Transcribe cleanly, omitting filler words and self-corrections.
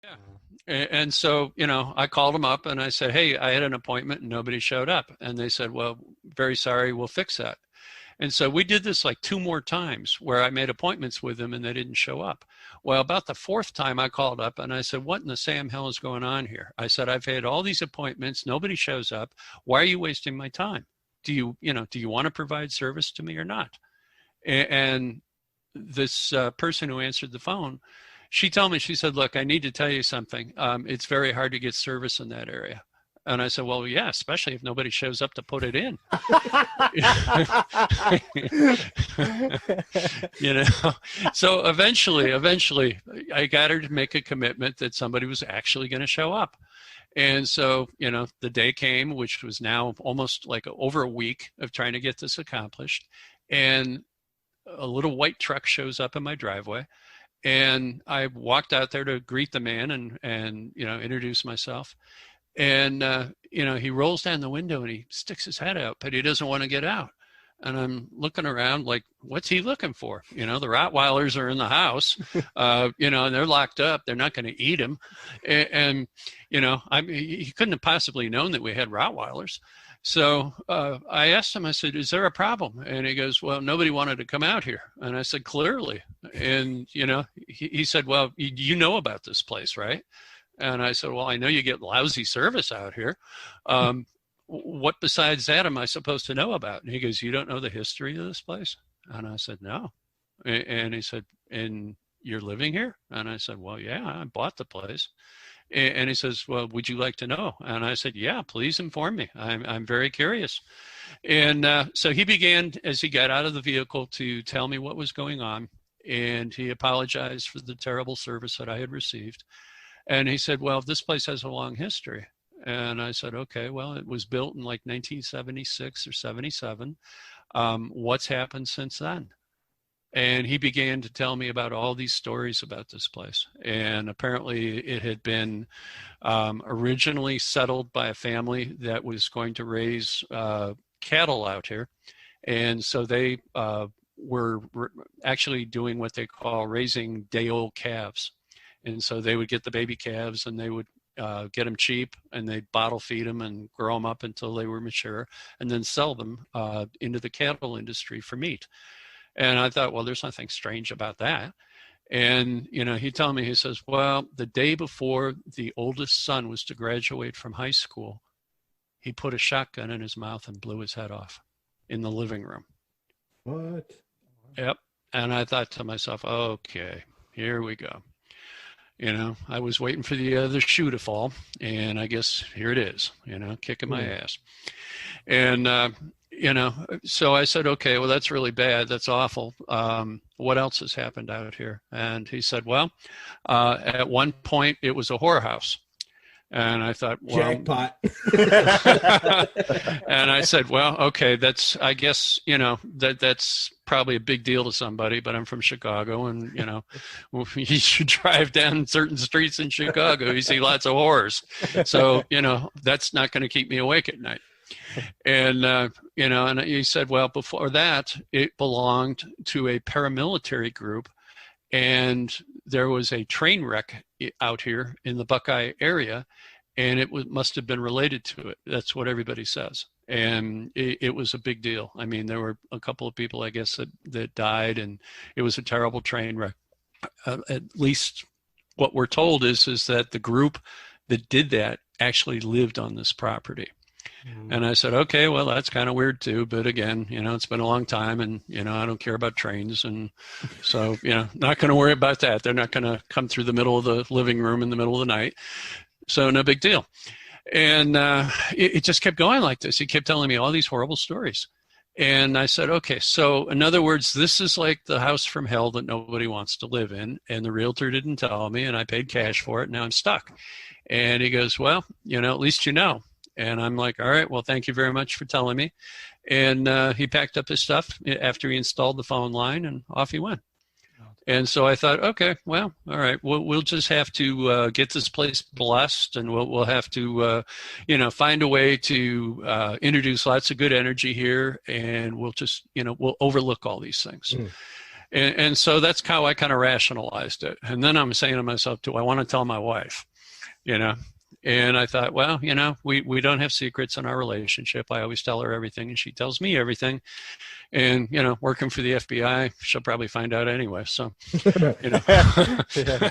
Yeah. And so, I called them up and I said, hey, I had an appointment and nobody showed up. And they said, well, very sorry, we'll fix that. And so we did this like 2 more times where I made appointments with them and they didn't show up. Well, about the 4th time I called up and I said, what in the Sam hell is going on here? I said, I've had all these appointments. Nobody shows up. Why are you wasting my time? Do you want to provide service to me or not? And this person who answered the phone, she told me, she said, look, I need to tell you something. It's very hard to get service in that area. And I said, well, yeah, especially if nobody shows up to put it in. So eventually I got her to make a commitment that somebody was actually going to show up. And so, the day came, which was now almost like over a week of trying to get this accomplished. And a little white truck shows up in my driveway. And I walked out there to greet the man and introduce myself. And, he rolls down the window and he sticks his head out, but he doesn't want to get out. And I'm looking around like, what's he looking for? The Rottweilers are in the house, and they're locked up. They're not going to eat him. And he couldn't have possibly known that we had Rottweilers. So I asked him, I said, is there a problem? And he goes, well, nobody wanted to come out here. And I said, clearly. And, he said, well, you know about this place, right? And I said, well, I know you get lousy service out here. What besides that am I supposed to know about? And he goes, you don't know the history of this place? And I said, no. And he said, and you're living here? And I said, well, yeah, I bought the place. And he says, well, would you like to know? And I said, yeah, please inform me. I'm very curious. And so he began, as he got out of the vehicle, to tell me what was going on. And he apologized for the terrible service that I had received. And he said, well, this place has a long history. And I said, okay, well, it was built in like 1976 or 77. What's happened since then? And he began to tell me about all these stories about this place. And apparently it had been originally settled by a family that was going to raise cattle out here. And so they were actually doing what they call raising day-old calves. And so they would get the baby calves and they would get them cheap, and they'd bottle feed them and grow them up until they were mature and then sell them into the cattle industry for meat. And I thought, well, there's nothing strange about that. And, he told me, he says, well, the day before the oldest son was to graduate from high school, he put a shotgun in his mouth and blew his head off in the living room. What? Yep. And I thought to myself, okay, here we go. I was waiting for the other shoe to fall, and I guess here it is, kicking my ass. And, so I said, okay, well, that's really bad. That's awful. What else has happened out here? And he said, well, at one point it was a whorehouse. And I thought, well, jackpot. And I said, well, okay, I guess, that's probably a big deal to somebody, but I'm from Chicago, and, you should drive down certain streets in Chicago. You see lots of whores. So, that's not going to keep me awake at night. And, and he said, well, before that, it belonged to a paramilitary group, and there was a train wreck out here in the Buckeye area, and it must have been related to it. That's what everybody says. And it was a big deal. I mean, there were a couple of people, I guess, that died, and it was a terrible train wreck. At least what we're told is that the group that did that actually lived on this property. And I said, okay, well, that's kind of weird too. But again, it's been a long time, and, I don't care about trains. And so, not going to worry about that. They're not going to come through the middle of the living room in the middle of the night. So no big deal. And it just kept going like this. He kept telling me all these horrible stories. And I said, okay, so in other words, this is like the house from hell that nobody wants to live in. And the realtor didn't tell me, and I paid cash for it. Now I'm stuck. And he goes, well, at least you know. And I'm like, all right, well, thank you very much for telling me. And he packed up his stuff after he installed the phone line, and off he went. And so I thought, okay, well, all right, we'll just have to get this place blessed, and we'll have to, find a way to introduce lots of good energy here, and we'll just, we'll overlook all these things. And so that's how I kind of rationalized it. And then I'm saying to myself, do I want to tell my wife? You know? And I thought, well, you know, we don't have secrets in our relationship. I always tell her everything and she tells me everything. And, you know, working for the FBI, she'll probably find out anyway. So, you know. Yeah.